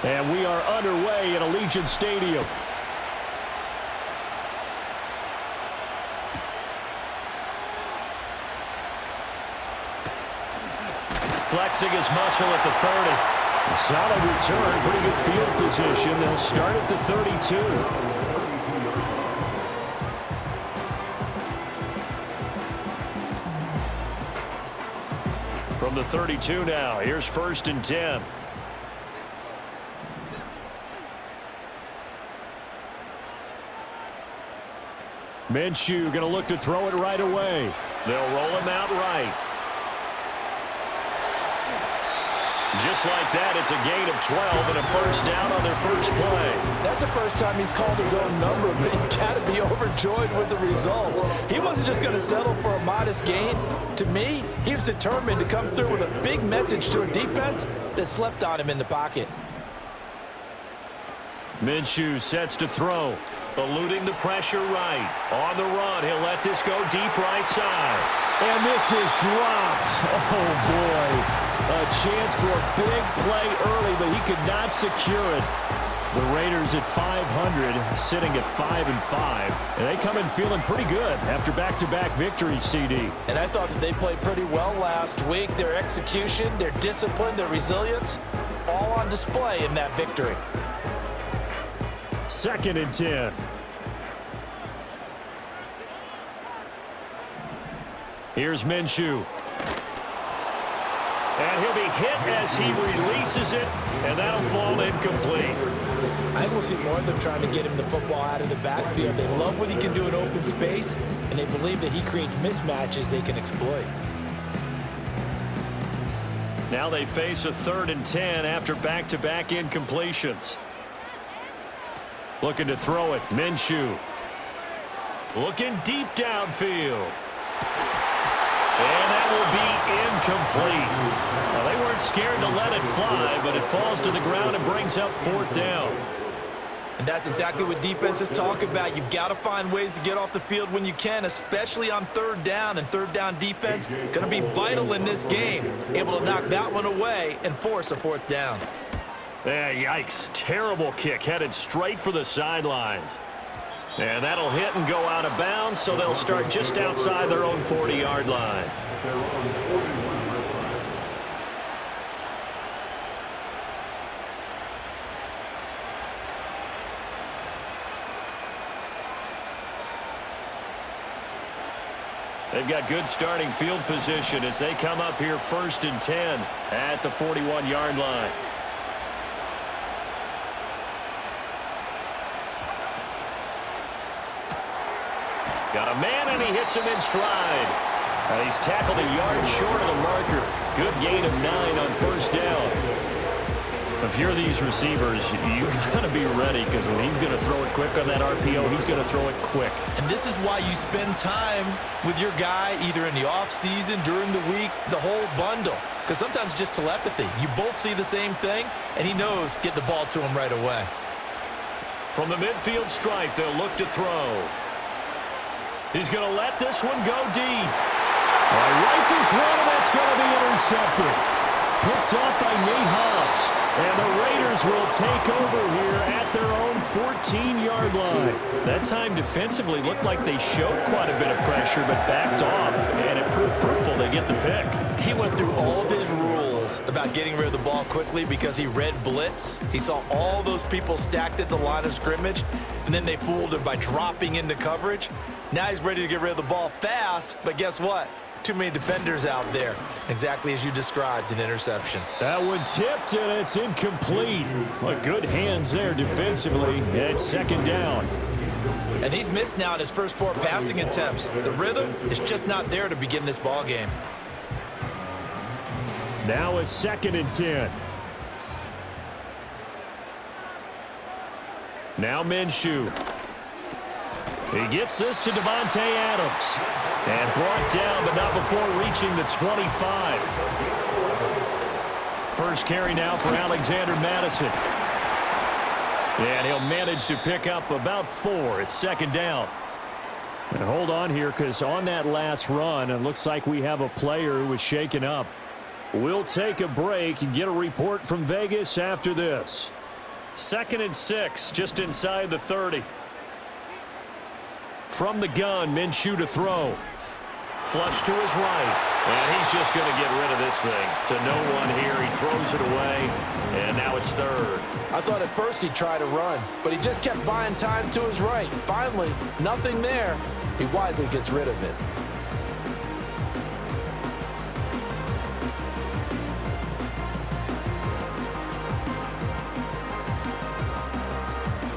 And we are underway at Allegiant Stadium. Flexing his muscle at the 30. Solid return, pretty good field position. They'll start at the 32. From the 32 now, here's 1st and 10. Minshew going to look to throw it right away. They'll roll him out right. Just like that, it's a gain of 12 and a 1st down on their first play. That's the first time he's called his own number, but he's got to be overjoyed with the results. He wasn't just going to settle for a modest gain. To me, he was determined to come through with a big message to a defense that slept on him in the pocket. Minshew sets to throw. Eluding the pressure right. On the run, he'll let this go deep right side. And this is dropped. Oh, boy. A chance for a big play early, but he could not secure it. The Raiders at 500, sitting at 5-5. And they come in feeling pretty good after back-to-back victories, CD. And I thought that they played pretty well last week. Their execution, their discipline, their resilience, all on display in that victory. 2nd and 10. Here's Minshew. And he'll be hit as he releases it, and that'll fall incomplete. I think we'll see more of them trying to get him the football out of the backfield. They love what he can do in open space, and they believe that he creates mismatches they can exploit. Now they face a 3rd and 10 after back-to-back incompletions. Looking to throw it, Minshew. Looking deep downfield. And that will be incomplete. Well, they weren't scared to let it fly, but it falls to the ground and brings up 4th down. And that's exactly what defenses talk about. You've got to find ways to get off the field when you can, especially on 3rd down. And 3rd down defense going to be vital in this game. Able to knock that one away and force a 4th down. Yeah, yikes. Terrible kick headed straight for the sidelines. And that'll hit and go out of bounds, so they'll start just outside their own 40-yard line. They've got good starting field position as they come up here 1st and 10 at the 41-yard line. Got a man, and he hits him in stride. He's tackled a yard short of the marker. Good gain of 9 on 1st down. If you're these receivers, you got to be ready, because when he's going to throw it quick on that RPO, he's going to throw it quick. And this is why you spend time with your guy either in the offseason, during the week, the whole bundle. Because sometimes just telepathy. You both see the same thing, and he knows get the ball to him right away. From the midfield stripe, they'll look to throw. He's going to let this one go deep. Rifles one, and that's going to be intercepted. Picked off by Nate Hobbs. And the Raiders will take over here at their own 14-yard line. That time defensively looked like they showed quite a bit of pressure, but backed off, and it proved fruitful. They get the pick. He went through all of his rules about getting rid of the ball quickly because he read blitz. He saw all those people stacked at the line of scrimmage, and then they fooled him by dropping into coverage. Now he's ready to get rid of the ball fast, but guess what? Too many defenders out there. Exactly as you described, an interception. That one tipped, and it's incomplete. Well, good hands there defensively. It's 2nd down. And he's missed now in his first 4 passing attempts. The rhythm is just not there to begin this ball game. Now it's 2nd and 10. Now Minshew. He gets this to Davante Adams. And brought down, but not before reaching the 25. First carry now for Alexander Madison. And he'll manage to pick up about 4. It's 2nd down. And hold on here, because on that last run, it looks like we have a player who was shaken up. We'll take a break and get a report from Vegas after this. 2nd and 6, just inside the 30. From the gun, Minshew to throw. Flush to his right. And he's just going to get rid of this thing. To no one here. He throws it away. And now it's 3rd. I thought at first he'd try to run, but he just kept buying time to his right. Finally, nothing there. He wisely gets rid of it.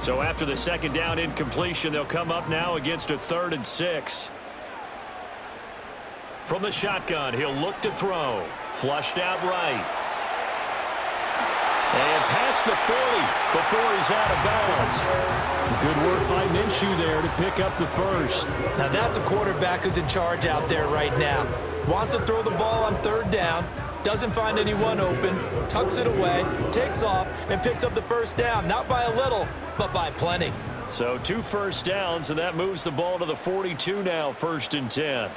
So after the 2nd down incompletion, they'll come up now against a 3rd and 6. From the shotgun, he'll look to throw. Flushed out right. And past the 40 before he's out of bounds. Good work by Minshew there to pick up the 1st. Now that's a quarterback who's in charge out there right now. Wants to throw the ball on 3rd down. Doesn't find anyone open. Tucks it away. Takes off and picks up the 1st down. Not by a little, but by plenty. So 2 first downs, and that moves the ball to the 42 now, 1st and 10.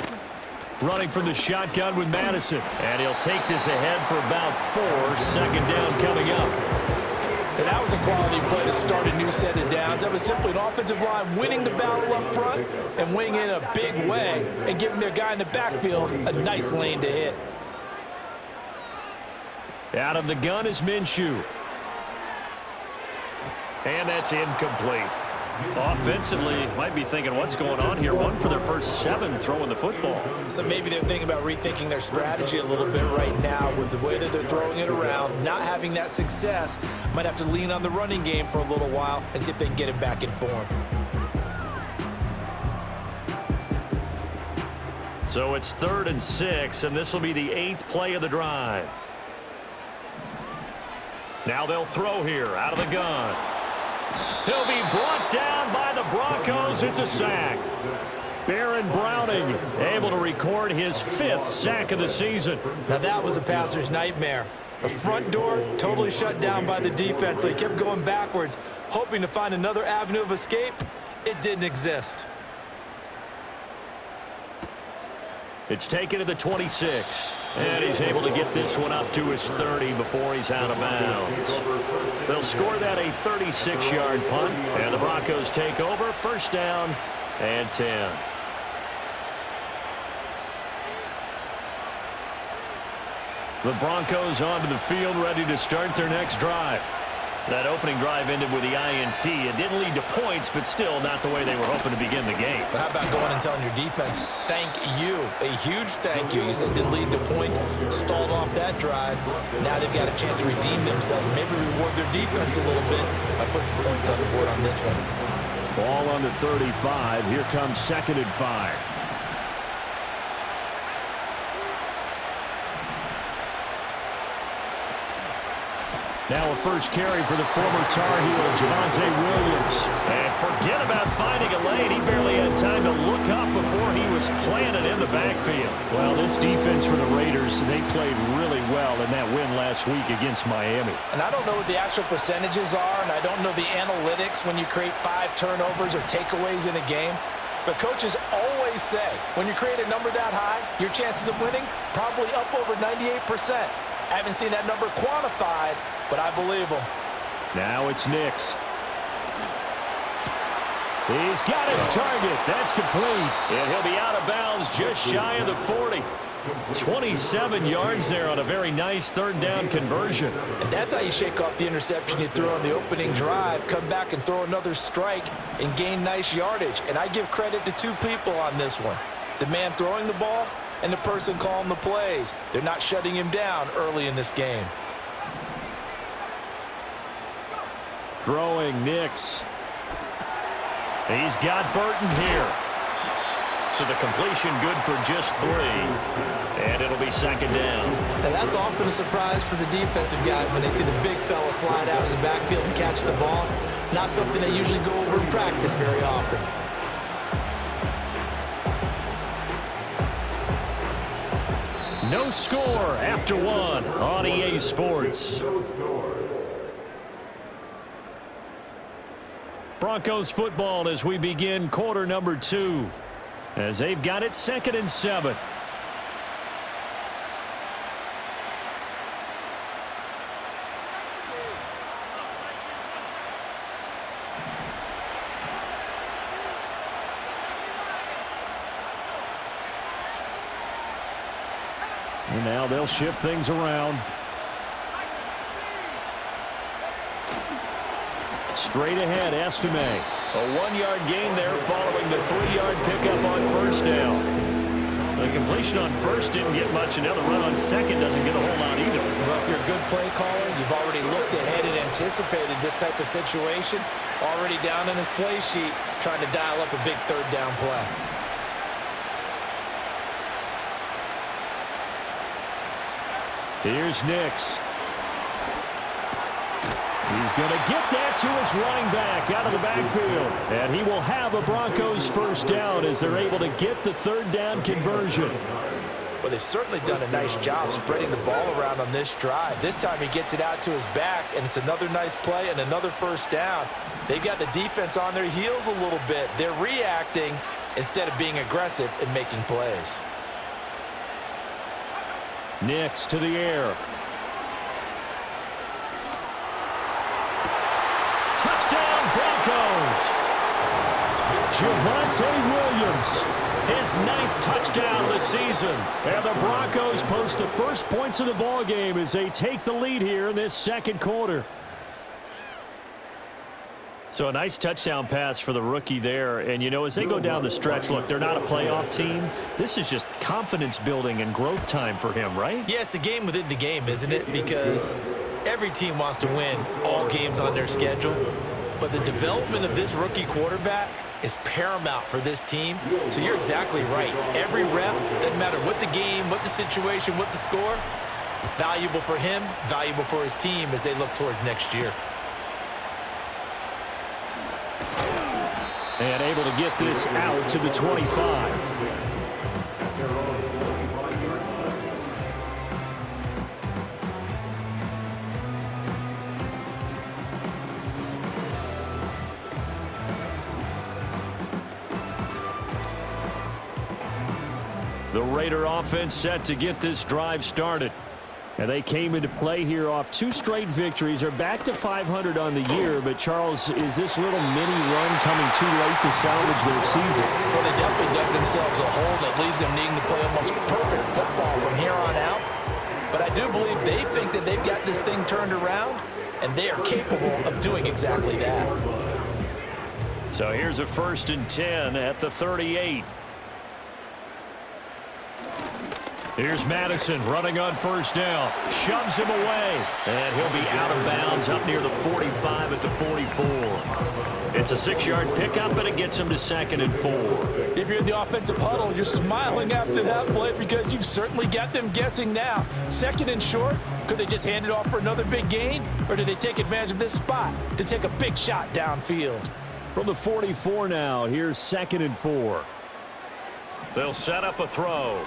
Running from the shotgun with Madison. And he'll take this ahead for about 4. 2nd down coming up. And that was a quality play to start a new set of downs. That was simply an offensive line winning the battle up front and winning in a big way and giving their guy in the backfield a nice lane to hit. Out of the gun is Minshew. And that's incomplete. Offensively, might be thinking, what's going on here? 1 for their first 7 throwing the football. So maybe they're thinking about rethinking their strategy a little bit right now with the way that they're throwing it around, not having that success. Might have to lean on the running game for a little while and see if they can get it back in form. So it's 3rd and 6, and this will be the 8th play of the drive. Now they'll throw here out of the gun. He'll be brought down by the Broncos. It's a sack. Baron Browning able to record his 5th sack of the season. Now that was a passer's nightmare. The front door totally shut down by the defense, so he kept going backwards, hoping to find another avenue of escape. It didn't exist. It's taken to the 26. And he's able to get this one up to his 30 before he's out of bounds. They'll score that a 36-yard punt. And the Broncos take over. 1st down and 10. The Broncos onto the field, ready to start their next drive. That opening drive ended with the INT. It didn't lead to points, but still not the way they were hoping to begin the game. But how about going and telling your defense, thank you, a huge thank you. You said it didn't lead to points, stalled off that drive. Now they've got a chance to redeem themselves, maybe reward their defense a little bit by putting some points on the board on this one. Ball on the 35. Here comes 2nd and 5. Now a first carry for the former Tar Heel, Javonte Williams. And forget about finding a lane. He barely had time to look up before he was planted in the backfield. Well, this defense for the Raiders, they played really well in that win last week against Miami. And I don't know what the actual percentages are, and I don't know the analytics when you create 5 turnovers or takeaways in a game. But coaches always say, when you create a number that high, your chances of winning probably up over 98%. I haven't seen that number quantified, but I believe him. Now it's Nix. He's got his target. That's complete. And he'll be out of bounds just shy of the 40. 27 yards there on a very nice 3rd down conversion. And that's how you shake off the interception you threw on the opening drive, come back and throw another strike and gain nice yardage. And I give credit to 2 people on this one. The man throwing the ball and the person calling the plays. They're not shutting him down early in this game. Throwing Nix. He's got Burton here. So the completion good for just 3. And it'll be 2nd down. Now that's often a surprise for the defensive guys when they see the big fella slide out of the backfield and catch the ball. Not something they usually go over in practice very often. No score after 1 on EA Sports. Broncos football as we begin quarter number 2. As they've got it 2nd and 7. And now they'll shift things around. Straight ahead, Estime. A 1-yard gain there following the 3-yard pickup on first down. The completion on first didn't get much, and now the run on second doesn't get a whole lot either. Well, if you're a good play caller, you've already looked ahead and anticipated this type of situation. Already down in his play sheet, trying to dial up a big third down play. Here's Nix. He's going to get that to his running back out of the backfield. And he will have a Broncos first down as they're able to get the third down conversion. Well, they've certainly done a nice job spreading the ball around on this drive. This time he gets it out to his back, and it's another nice play and another first down. They've got the defense on their heels a little bit. They're reacting instead of being aggressive and making plays. Nix to the air. Touchdown, Broncos! Javonte Williams, his 9th touchdown of the season. And the Broncos post the first points of the ball game as they take the lead here in this second quarter. So a nice touchdown pass for the rookie there. And, you know, as they go down the stretch, look, they're not a playoff team. This is just confidence building and growth time for him, right? Yeah, it's a game within the game, isn't it? Because every team wants to win all games on their schedule. But the development of this rookie quarterback is paramount for this team. So you're exactly right. Every rep, doesn't matter what the game, what the situation, what the score, valuable for him, valuable for his team as they look towards next year. And able to get this out to the 25. The Raider offense set to get this drive started. And they came into play here off 2 straight victories. They're back to 500 on the year. But, Charles, is this little mini run coming too late to salvage their season? Well, they definitely dug themselves a hole that leaves them needing to play almost perfect football from here on out. But I do believe they think that they've got this thing turned around, and they are capable of doing exactly that. So here's a 1st and 10 at the 38. Here's Madison running on first down. Shoves him away. And he'll be out of bounds up near the 45 at the 44. It's a 6-yard pickup, but it gets him to 2nd and 4. If you're in the offensive huddle, you're smiling after that play because you've certainly got them guessing now. 2nd and short, could they just hand it off for another big gain? Or do they take advantage of this spot to take a big shot downfield? From the 44 now, here's 2nd and 4. They'll set up a throw.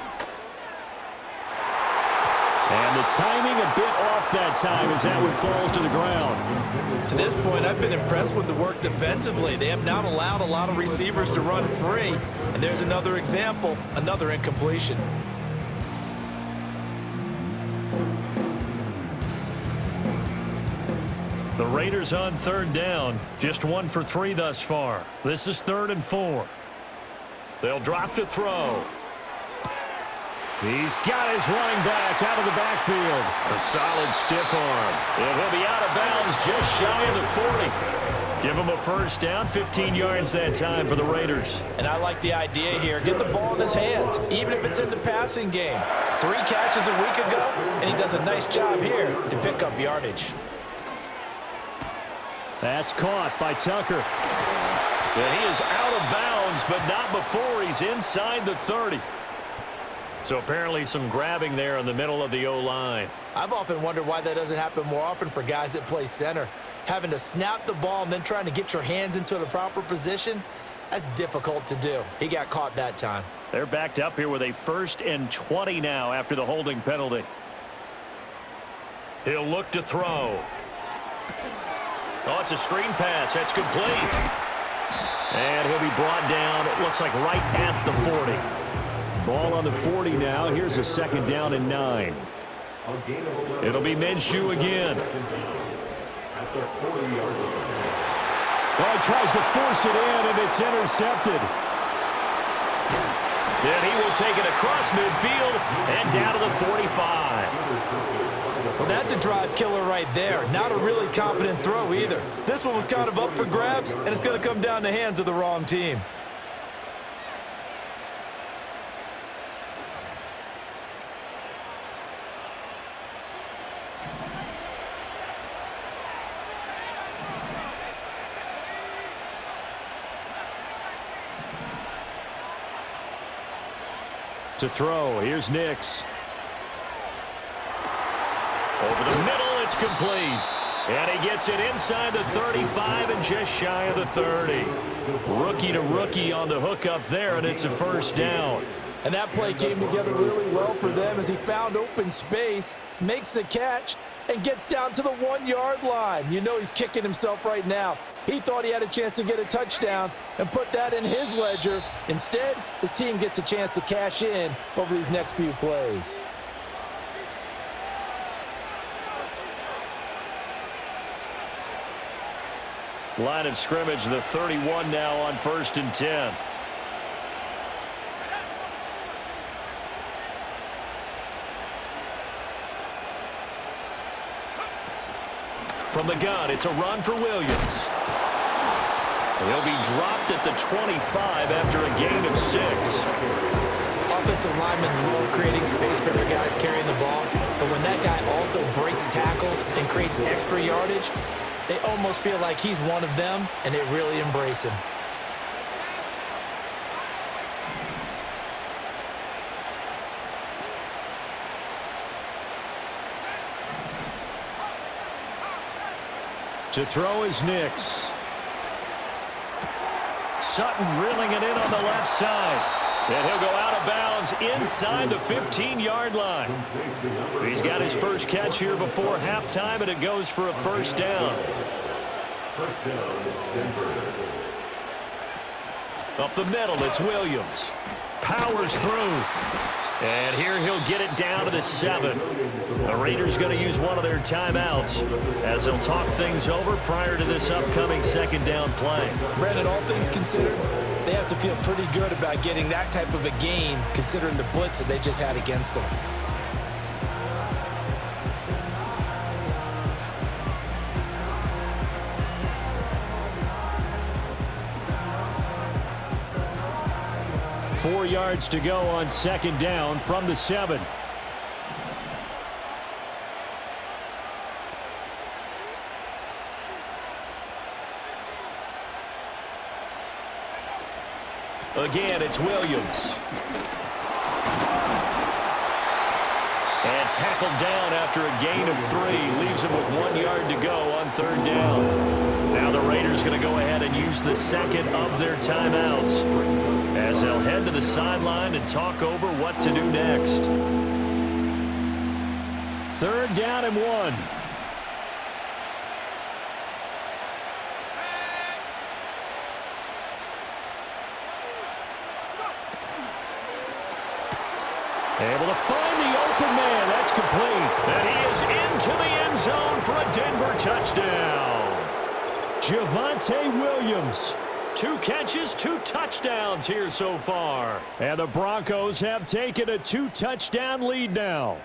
And the timing a bit off that time as that one falls to the ground. To this point, I've been impressed with the work defensively. They have not allowed a lot of receivers to run free. And there's another example, another incompletion. The Raiders on 3rd down, just 1 for 3 thus far. This is 3rd and 4. They'll drop to throw. He's got his running back out of the backfield. A solid stiff arm. And he'll be out of bounds just shy of the 40. Give him a first down, 15 yards that time for the Raiders. And I like the idea here. Get the ball in his hands, even if it's in the passing game. 3 catches a week ago, and he does a nice job here to pick up yardage. That's caught by Tucker. And he is out of bounds, but not before he's inside the 30. So apparently some grabbing there in the middle of the O-line. I've often wondered why that doesn't happen more often for guys that play center. Having to snap the ball and then trying to get your hands into the proper position, that's difficult to do. He got caught that time. They're backed up here with a 1st and 20 now after the holding penalty. He'll look to throw. Oh, it's a screen pass. That's complete. And he'll be brought down, it looks like right at the 40. Ball on the 40 now. Here's a 2nd down and 9. It'll be Minshew again. Well, he tries to force it in, and it's intercepted. Then he will take it across midfield and down to the 45. Well, that's a drive killer right there. Not a really confident throw either. This one was kind of up for grabs, and it's going to come down the hands of the wrong team. To throw, here's Nix. Over the middle, it's complete. And he gets it inside the 35 and just shy of the 30. Rookie to rookie on the hook up there, and it's a first down. And that play came together really well for them as he found open space, makes the catch, and gets down to the 1-yard line. You know he's kicking himself right now. He thought he had a chance to get a touchdown and put that in his ledger. Instead, his team gets a chance to cash in over these next few plays. Line of scrimmage, the 31 now on 1st and 10. From the gun, it's a run for Williams. He'll be dropped at the 25 after a gain of 6. Offensive linemen love creating space for their guys carrying the ball, but when that guy also breaks tackles and creates extra yardage, they almost feel like he's one of them, and they really embrace him. To throw is Nix. Sutton reeling it in on the left side. And he'll go out of bounds inside the 15-yard line. He's got his first catch here before halftime, and it goes for a first down. Up the middle, it's Williams. Powers through. And here he'll get it down to the 7. The Raiders going to use one of their timeouts as they'll talk things over prior to this upcoming second down play. Brandon, all things considered, they have to feel pretty good about getting that type of a gain considering the blitz that they just had against them. Four yards to go on second down from the 7. Again, it's Williams. And tackled down after a gain of 3. Leaves him with 1 yard to go on third down. Now the Raiders going to go ahead and use the second of their timeouts as they'll head to the sideline and talk over what to do next. Third down and 1. Able to find the open man. That's complete. And he is into the end zone for a Denver touchdown. Javonte Williams. 2 catches, 2 touchdowns here so far. And the Broncos have taken a 2-touchdown lead now.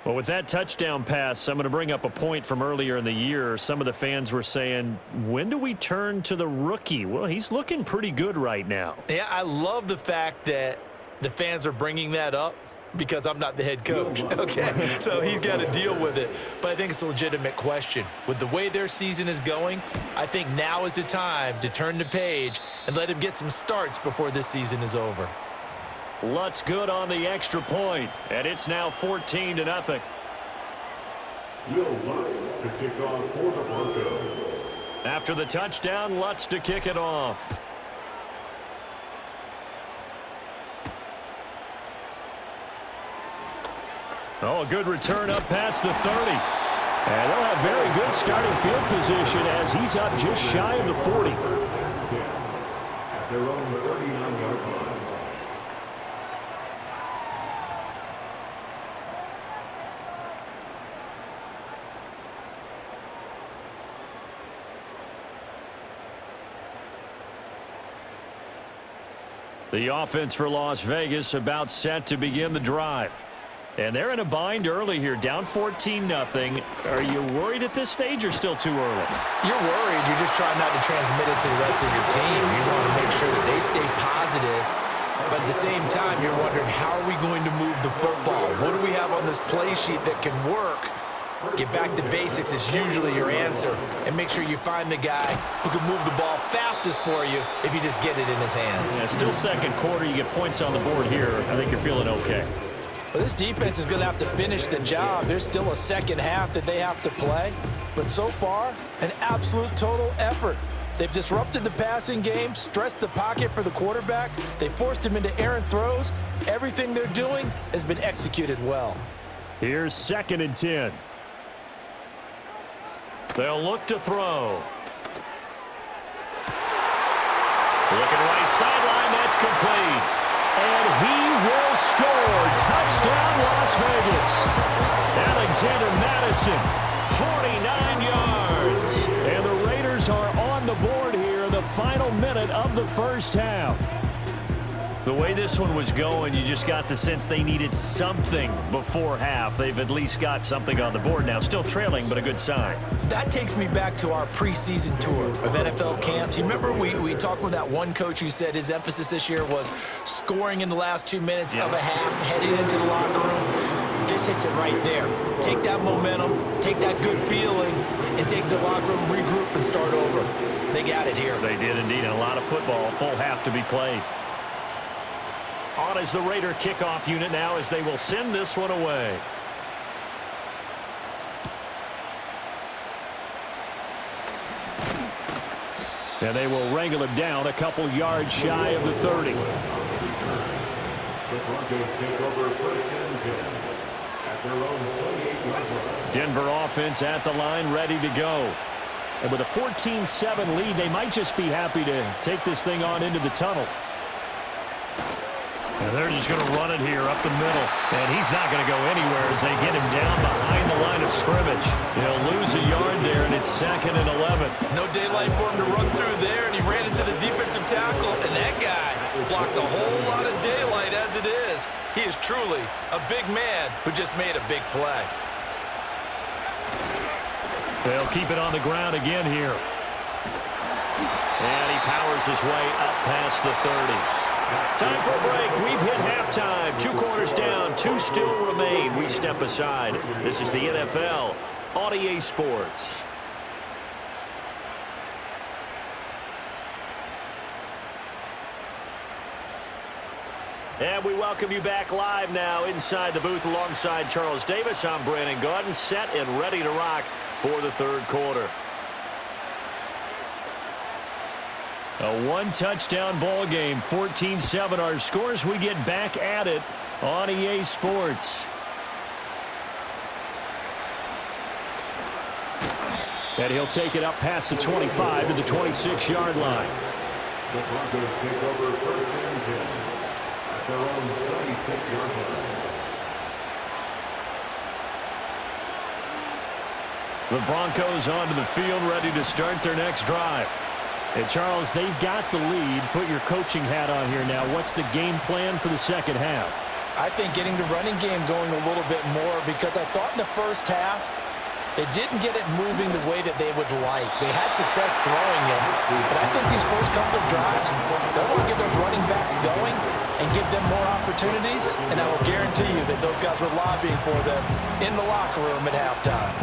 Well, with that touchdown pass, I'm going to bring up a point from earlier in the year. Some of the fans were saying, when do we turn to the rookie? Well, he's looking pretty good right now. Yeah, I love the fact that the fans are bringing that up because I'm not the head coach. Okay, so he's got to deal with it. But I think it's a legitimate question. With the way their season is going, I think now is the time to turn the page and let him get some starts before this season is over. Lutz good on the extra point, and it's now 14-0. Will Lutz to kick off for the Broncos. After the touchdown, Lutz to kick it off. Oh, a good return up past the 30. And they'll have very good starting field position as he's up just shy of the 40. At their own 39-yard line. The offense for Las Vegas about set to begin the drive. And they're in a bind early here, down 14-0. Are you worried at this stage or still too early? You're worried. You're just trying not to transmit it to the rest of your team. You want to make sure that they stay positive. But at the same time, you're wondering, how are we going to move the football? What do we have on this play sheet that can work? Get back to basics is usually your answer. And make sure you find the guy who can move the ball fastest for you if you just get it in his hands. Yeah, still second quarter. You get points on the board here. I think you're feeling okay. Well, this defense is going to have to finish the job. There's still a second half that they have to play. But so far, an absolute total effort. They've disrupted the passing game, stressed the pocket for the quarterback. They forced him into errant throws. Everything they're doing has been executed well. Here's 2nd and 10. They'll look to throw. Looking right sideline, that's complete. And he will score. Touchdown, Las Vegas. Alexander Madison, 49 yards. And the Raiders are on the board here in the final minute of the first half. The way this one was going, you just got the sense they needed something before half. They've at least got something on the board now. Still trailing, but a good sign. That takes me back to our preseason tour of NFL camps. You remember we talked with that one coach who said his emphasis this year was scoring in the last 2 minutes of a half, heading into the locker room. This hits it right there. Take that momentum, take that good feeling, and take the locker room, regroup, and start over. They got it here. They did indeed. And a lot of football, full half to be played. On is the Raider kickoff unit now as they will send this one away. And they will wrangle him down a couple yards shy of the 30. The Broncos take over 1st and 10 at their own 28-yard line. Denver offense at the line, ready to go. And with a 14-7 lead, they might just be happy to take this thing on into the tunnel. And they're just going to run it here up the middle. And he's not going to go anywhere as they get him down behind the line of scrimmage. He'll lose a yard there, and it's 2nd and 11. No daylight for him to run through there, and he ran into the defensive tackle, and that guy blocks a whole lot of daylight as it is. He is truly a big man who just made a big play. They'll keep it on the ground again here. And he powers his way up past the 30. Time for a break. We've hit halftime. 2 quarters down. 2 still remain. We step aside. This is the NFL on EA Sports. And we welcome you back live now inside the booth alongside Charles Davis. I'm Brandon Gaudin, set and ready to rock for the 3rd quarter. A 1-touchdown ball game, 14-7 our scores. We get back at it on EA Sports. And he'll take it up past the 25 to the 26-yard line. The Broncos take over 1st and 10 at their own 26-yard line. The Broncos onto the field, ready to start their next drive. And Charles, they've got the lead. Put your coaching hat on here now. What's the game plan for the second half? I think getting the running game going a little bit more, because I thought in the first half they didn't get it moving the way that they would like. They had success throwing it, but I think these first couple of drives, they want to get those running backs going and give them more opportunities, and I will guarantee you that those guys were lobbying for them in the locker room at halftime.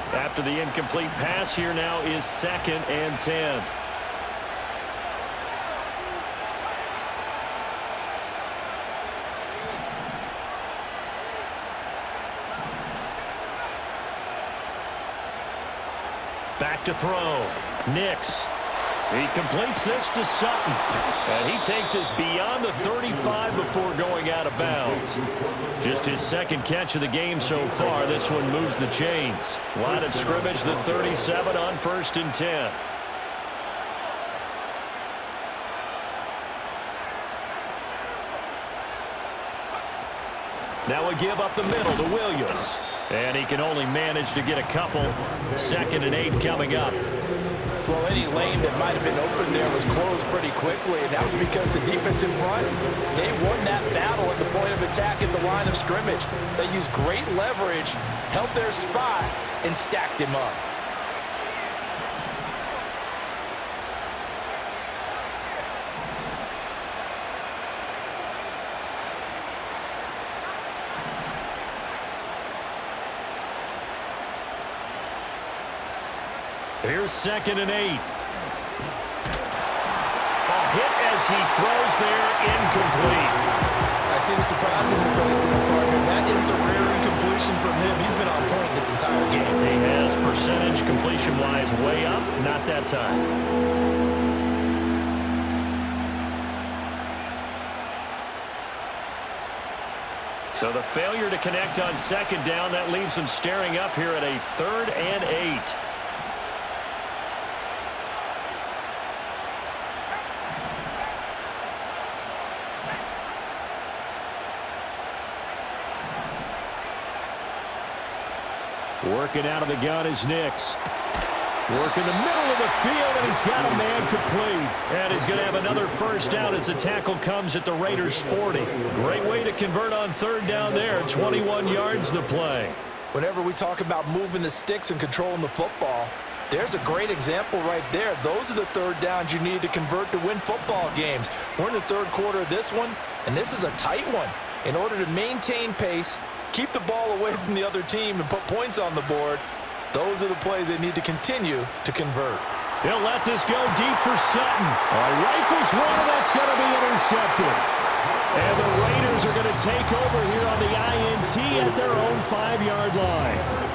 After the incomplete pass, here now is 2nd and 10. Back to throw. Nix. He completes this to Sutton. And he takes us beyond the 35 before going out of bounds. Just his 2nd catch of the game so far. This one moves the chains. Line of scrimmage, the 37 on 1st and 10. Now a give up the middle to Williams. And he can only manage to get a couple. 2nd and 8 coming up. Well, any lane that might have been open there was closed pretty quickly, and that was because the defensive front, they won that battle at the point of attack at the line of scrimmage. They used great leverage, held their spot, and stacked him up. Here's 2nd and 8. A hit as he throws there, incomplete. I see the surprise in your face there, partner. That is a rare incompletion from him. He's been on point this entire game. He has percentage completion-wise way up, not that time. So the failure to connect on 2nd down, that leaves him staring up here at a 3rd and 8. Working out of the gun is Nix. Working the middle of the field, and he's got a man complete. And he's going to have another first down as the tackle comes at the Raiders' 40. Great way to convert on 3rd down there. 21 yards the play. Whenever we talk about moving the sticks and controlling the football, there's a great example right there. Those are the 3rd downs you need to convert to win football games. We're in the 3rd quarter of this one, and this is a tight one. In order to maintain pace, keep the ball away from the other team, and put points on the board, those are the plays they need to continue to convert. He'll let this go deep for Sutton. Rifles one, that's going to be intercepted. And the Raiders are going to take over here on the INT at their own 5-yard line.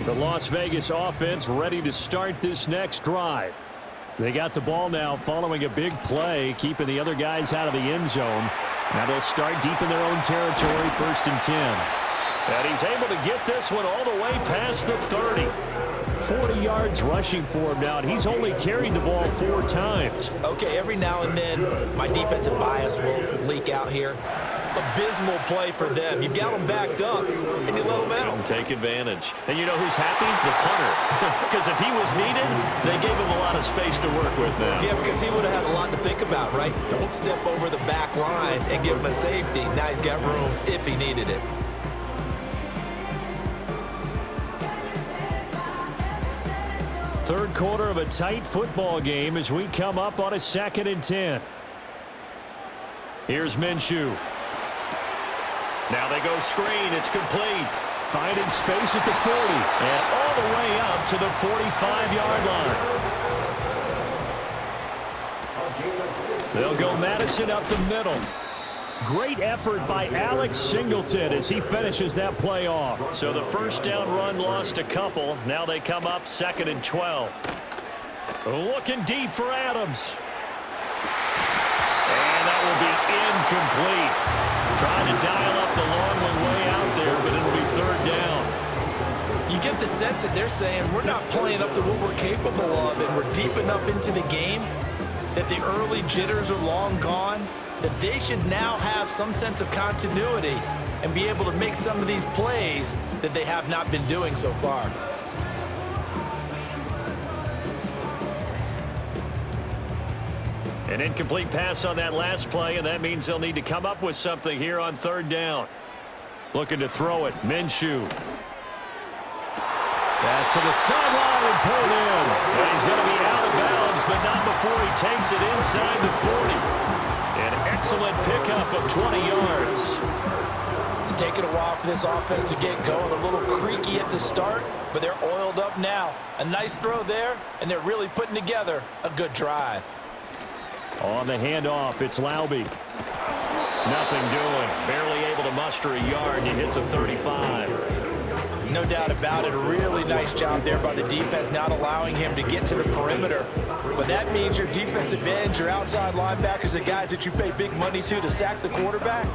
The Las Vegas offense ready to start this next drive. They got the ball now following a big play, keeping the other guys out of the end zone. Now they'll start deep in their own territory, 1st and 10. And he's able to get this one all the way past the 30. 40 yards rushing for him now, and he's only carried the ball 4 times. Okay, every now and then my defensive bias will leak out here. Abysmal play for them. You've got them backed up, and you let them out. Take advantage. And you know who's happy? The punter. Because if he was needed, they gave him a lot of space to work with now. Yeah, because he would have had a lot to think about, right? Don't step over the back line and give him a safety. Now he's got room if he needed it. Third quarter of a tight football game as we come up on a 2nd and 10. Here's Minshew. Now they go screen. It's complete. Finding space at the 40. And all the way up to the 45-yard line. They'll go Madison up the middle. Great effort by Alex Singleton as he finishes that play off. So the first down run lost a couple. Now they come up 2nd and 12. Looking deep for Adams. And that will be incomplete. Trying to dial up the long one way out there, but it'll be 3rd down. You get the sense that they're saying we're not playing up to what we're capable of, and we're deep enough into the game that the early jitters are long gone, that they should now have some sense of continuity and be able to make some of these plays that they have not been doing so far. An incomplete pass on that last play, and that means they'll need to come up with something here on 3rd down. Looking to throw it. Minshew. Pass to the sideline and pulled in. And he's going to be out of bounds, but not before he takes it inside the 40. An excellent pickup of 20 yards. It's taken a while for this offense to get going. A little creaky at the start, but they're oiled up now. A nice throw there, and they're really putting together a good drive. On the handoff, it's Laube. Nothing doing. Barely able to muster a yard to hit the 35. No doubt about it. A really nice job there by the defense, not allowing him to get to the perimeter. But that means your defensive ends, your outside linebackers, the guys that you pay big money to sack the quarterback,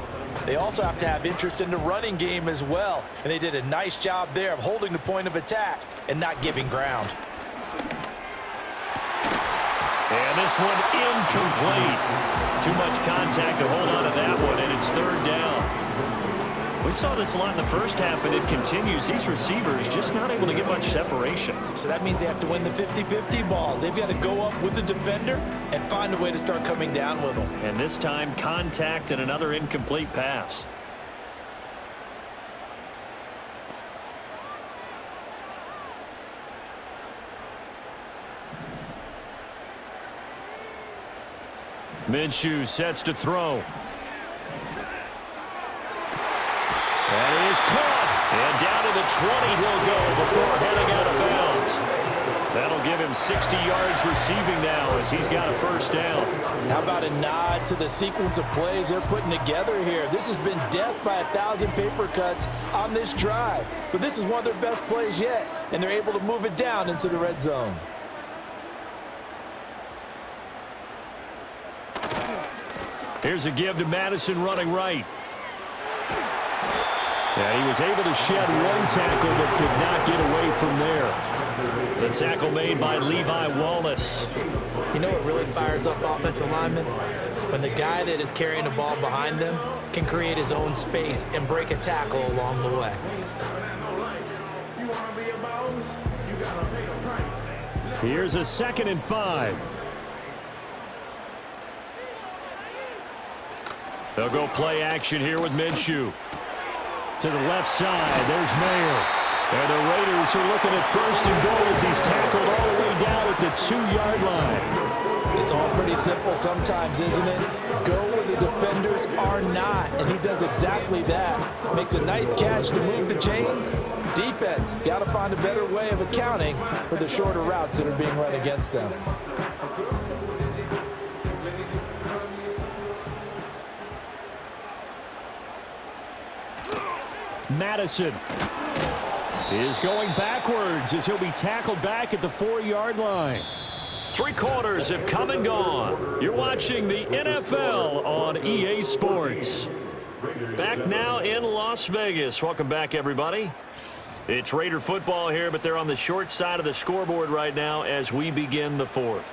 they also have to have interest in the running game as well. And they did a nice job there of holding the point of attack and not giving ground. And this one incomplete. Too much contact to hold on to that one, and it's third down. We saw this a lot in the first half, and it continues. These receivers just not able to get much separation. So that means they have to win the 50-50 balls. They've got to go up with the defender and find a way to start coming down with them. And this time, contact and another incomplete pass. Minshew sets to throw. That is caught. And down to the 20 he'll go before heading out of bounds. That'll give him 60 yards receiving now as he's got a first down. How about a nod to the sequence of plays they're putting together here? This has been death by 1,000 paper cuts on this drive. But this is one of their best plays yet, and they're able to move it down into the red zone. Here's a give to Madison running right. And he was able to shed one tackle but could not get away from there. The tackle made by Levi Wallace. You know what really fires up offensive linemen? When the guy that is carrying the ball behind them can create his own space and break a tackle along the way. Here's a 2nd and 5. They'll go play action here with Minshew. To the left side, there's Mayer. And the Raiders are looking at 1st and goal as he's tackled all the way down at the 2-yard line. It's all pretty simple sometimes, isn't it? Go where the defenders are not, and he does exactly that. Makes a nice catch to move the chains. Defense, got to find a better way of accounting for the shorter routes that are being run against them. Madison is going backwards as he'll be tackled back at the 4-yard line. 3 quarters have come and gone. You're watching the NFL on EA Sports. Back now in Las Vegas. Welcome back, everybody. It's Raider football here, but they're on the short side of the scoreboard right now as we begin the 4th.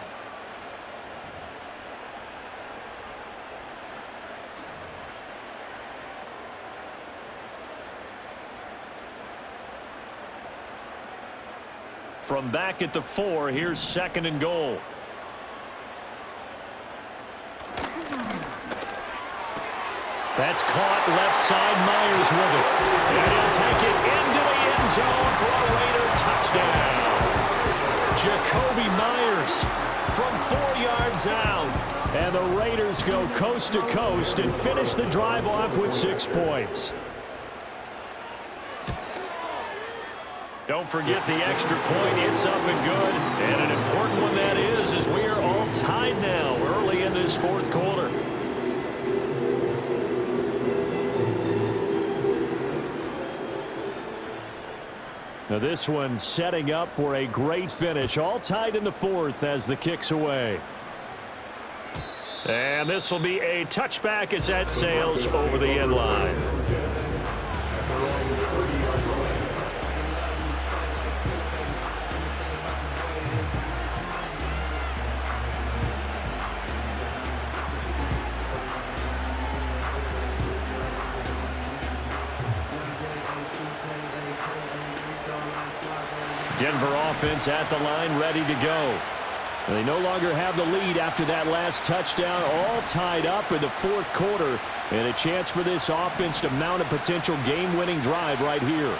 From back at the 4, here's 2nd and goal. That's caught left side. Myers with it. And he'll take it into the end zone for a Raider touchdown. Jacoby Myers from 4 yards out. And the Raiders go coast to coast and finish the drive off with 6 points. Don't forget the extra point. It's up and good. And an important one that is, as we are all tied now early in this 4th quarter. Now this one setting up for a great finish. All tied in the 4th as the kick's away. And this will be a touchback as that sails over the end line. Denver offense at the line, ready to go. They no longer have the lead after that last touchdown, all tied up in the 4th quarter, and a chance for this offense to mount a potential game-winning drive right here.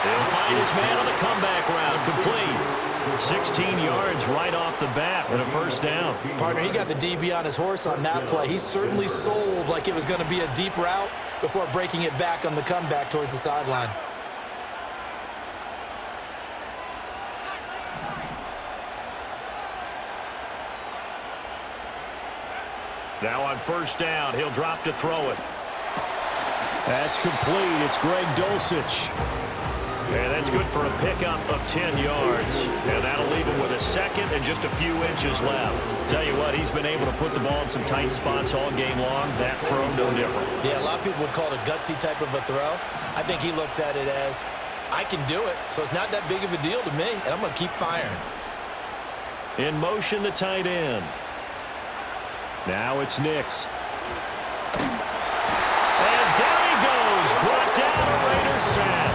He'll find his man on the comeback route, complete. 16 yards right off the bat and a first down. Partner, he got the DB on his horse on that play. He certainly sold like it was going to be a deep route before breaking it back on the comeback towards the sideline. Now on first down, he'll drop to throw it. That's complete. It's Greg Dulcich. And that's good for a pickup of 10 yards. And that'll leave him with a second and just a few inches left. Tell you what, he's been able to put the ball in some tight spots all game long. That throw, no different. Yeah, a lot of people would call it a gutsy type of a throw. I think he looks at it as, I can do it, so it's not that big of a deal to me, and I'm going to keep firing. In motion, the tight end. Now it's Nix. And down he goes. Brought down a Raider sack.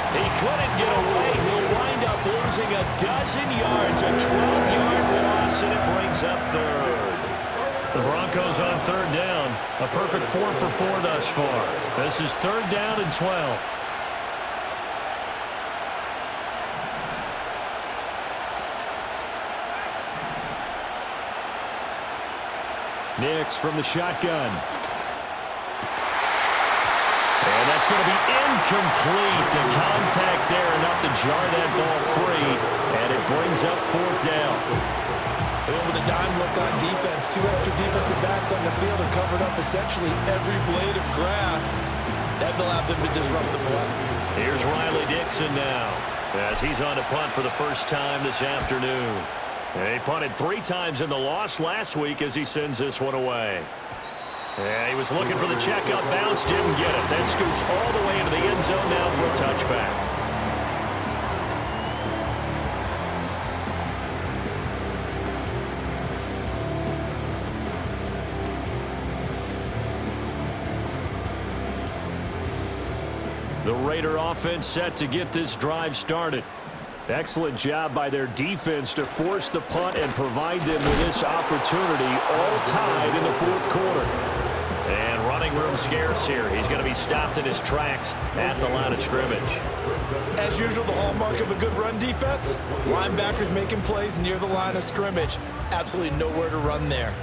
He couldn't get away. He'll wind up losing a dozen yards, a 12-yard loss, and it brings up third. The Broncos on third down. A perfect 4 for 4 thus far. This is third down and 12. Nix from the shotgun. And that's going to be incomplete. The contact there enough to jar that ball free, and it brings up fourth down. They went with a dime look on defense. 2 extra defensive backs on the field and covered up essentially every blade of grass. That allowed them to disrupt the play. Here's Riley Dixon now as he's on to punt for the first time this afternoon. He punted 3 times in the loss last week as he sends this one away. Yeah, he was looking for the checkup bounce, didn't get it. That scoots all the way into the end zone now for a touchback. The Raider offense set to get this drive started. Excellent job by their defense to force the punt and provide them with this opportunity, all tied in the fourth quarter. And running room scarce here. He's going to be stopped in his tracks at the line of scrimmage. As usual, the hallmark of a good run defense, linebackers making plays near the line of scrimmage. Absolutely nowhere to run there.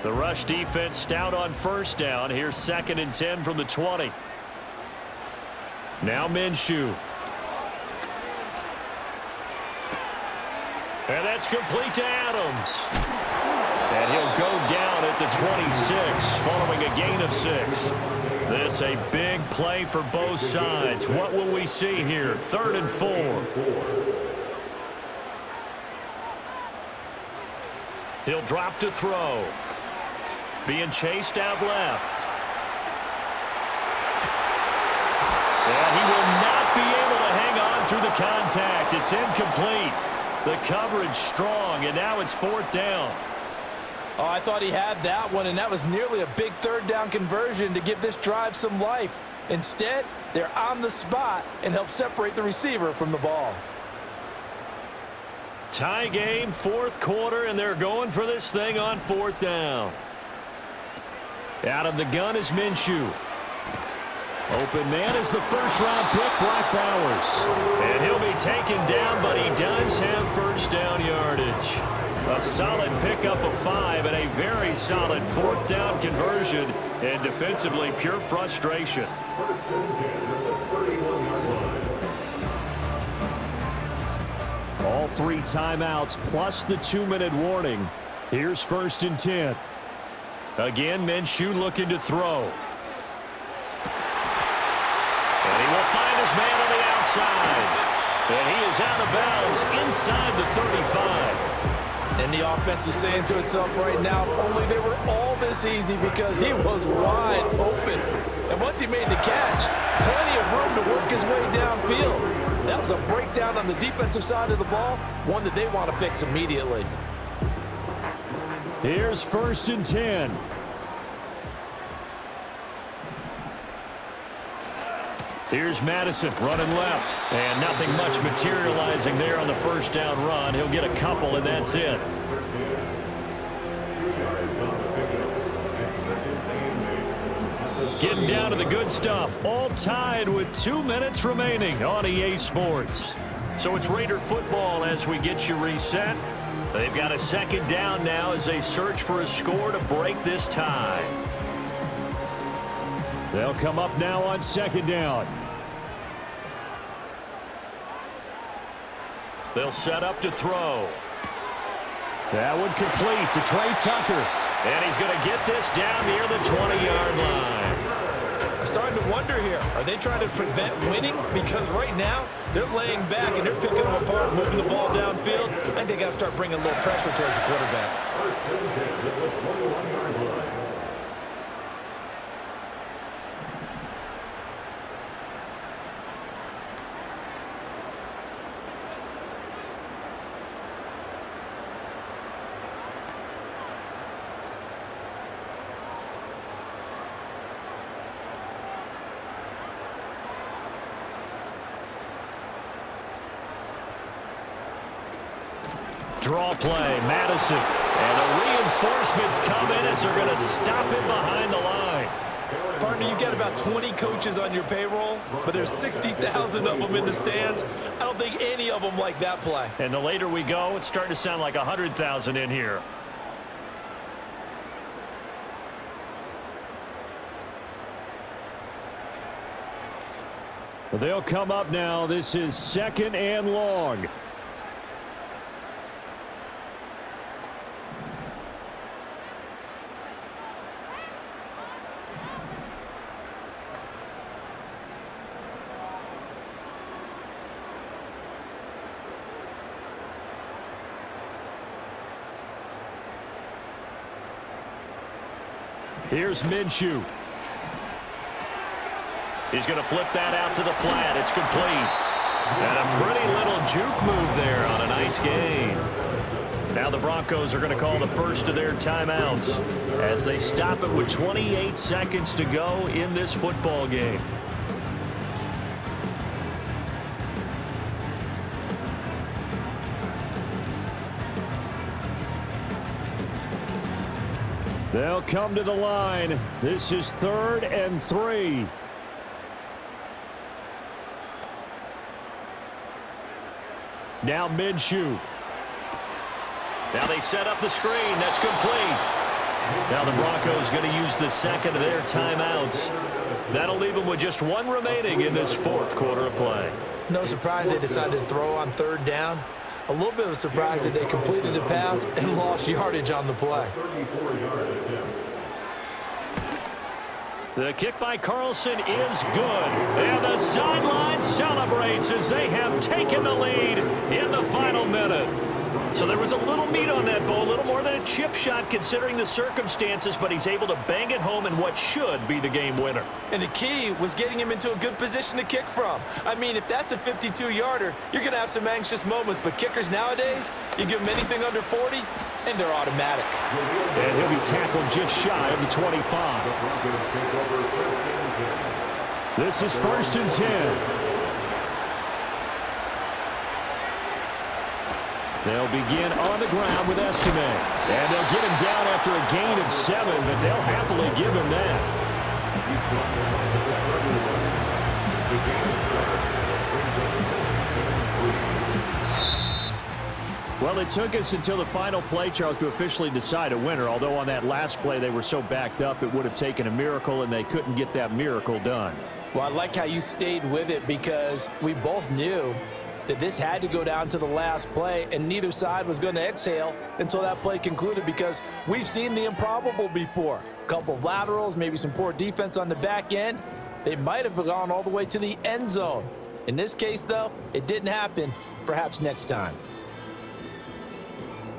The rush defense stout on first down. Here's 2nd and 10 from the 20. Now Minshew. And that's complete to Adams. And he'll go down at the 26 following a gain of 6. This a big play for both sides. What will we see here? 3rd and 4. He'll drop to throw. Being chased out left. And he will not be able to hang on through the contact. It's incomplete. The coverage strong, and now it's 4th down. Oh, I thought he had that one, and that was nearly a big 3rd down conversion to give this drive some life. Instead, they're on the spot and help separate the receiver from the ball. Tie game, 4th quarter, and they're going for this thing on 4th down. Out of the gun is Minshew. Open man is the first-round pick, Brock Bowers. And he'll be taken down, but he does have first down yardage. A solid pickup of 5 and a very solid 4th down conversion. And defensively, pure frustration. All 3 timeouts plus the 2-minute warning. Here's 1st and 10. Again, Minshew looking to throw. And he will find his man on the outside. And he is out of bounds inside the 35. And the offense is saying to itself right now, only they were all this easy because he was wide open. And once he made the catch, plenty of room to work his way downfield. That was a breakdown on the defensive side of the ball, one that they want to fix immediately. Here's 1st and 10. Here's Madison running left. And nothing much materializing there on the first down run. He'll get a couple, and that's it. Getting down to the good stuff. All tied with 2 minutes remaining on EA Sports. So it's Raider football as we get you reset. They've got a 2nd down now as they search for a score to break this tie. They'll come up now on 2nd down. They'll set up to throw. That would complete to Trey Tucker. And he's going to get this down near the 20-yard line. I'm starting to wonder here, are they trying to prevent winning? Because right now, they're laying back and they're picking them apart, moving the ball downfield. I think they got to start bringing a little pressure towards the quarterback. First and 10 at the 21-yard line. Draw play, Madison. And the reinforcements come in as they're going to stop him behind the line. Partner, you got about 20 coaches on your payroll, but there's 60,000 of them in the stands. I don't think any of them like that play. And the later we go, it's starting to sound like 100,000 in here. They'll come up now. This is 2nd and long. Here's Minshew. He's going to flip that out to the flat. It's complete. And a pretty little juke move there on a nice gain. Now the Broncos are going to call the first of their timeouts as they stop it with 28 seconds to go in this football game. They'll come to the line. This is 3rd and 3. Now Minshew. Now they set up the screen. That's complete. Now the Broncos going to use the second of their timeouts. That'll leave them with just one remaining in this 4th quarter of play. No surprise they decided to throw on 3rd down. A little bit of a surprise that they completed the pass and lost yardage on the play. 34-yard attempt. The kick by Carlson is good. And the sideline celebrates as they have taken the lead in the final minute. So there was a little meat on that ball, a little more than a chip shot considering the circumstances, but he's able to bang it home in what should be the game winner. And the key was getting him into a good position to kick from. I mean, if that's a 52-yarder, you're going to have some anxious moments, but kickers nowadays, you give them anything under 40, and they're automatic. And he'll be tackled just shy of the 25. The Broncos take over first and 10. This is 1st and 10. They'll begin on the ground with Estime. And they'll get him down after a gain of 7, but they'll happily give him that. Well, it took us until the final play, Charles, to officially decide a winner, although on that last play they were so backed up it would have taken a miracle, and they couldn't get that miracle done. Well, I like how you stayed with it because we both knew that this had to go down to the last play, and neither side was going to exhale until that play concluded because we've seen the improbable before. A couple of laterals, maybe some poor defense on the back end. They might have gone all the way to the end zone. In this case, though, it didn't happen. Perhaps next time.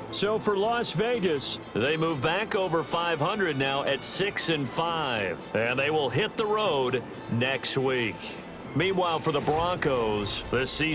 So for Las Vegas, they move back over 500 now at 6-5, and they will hit the road next week. Meanwhile, for the Broncos, this season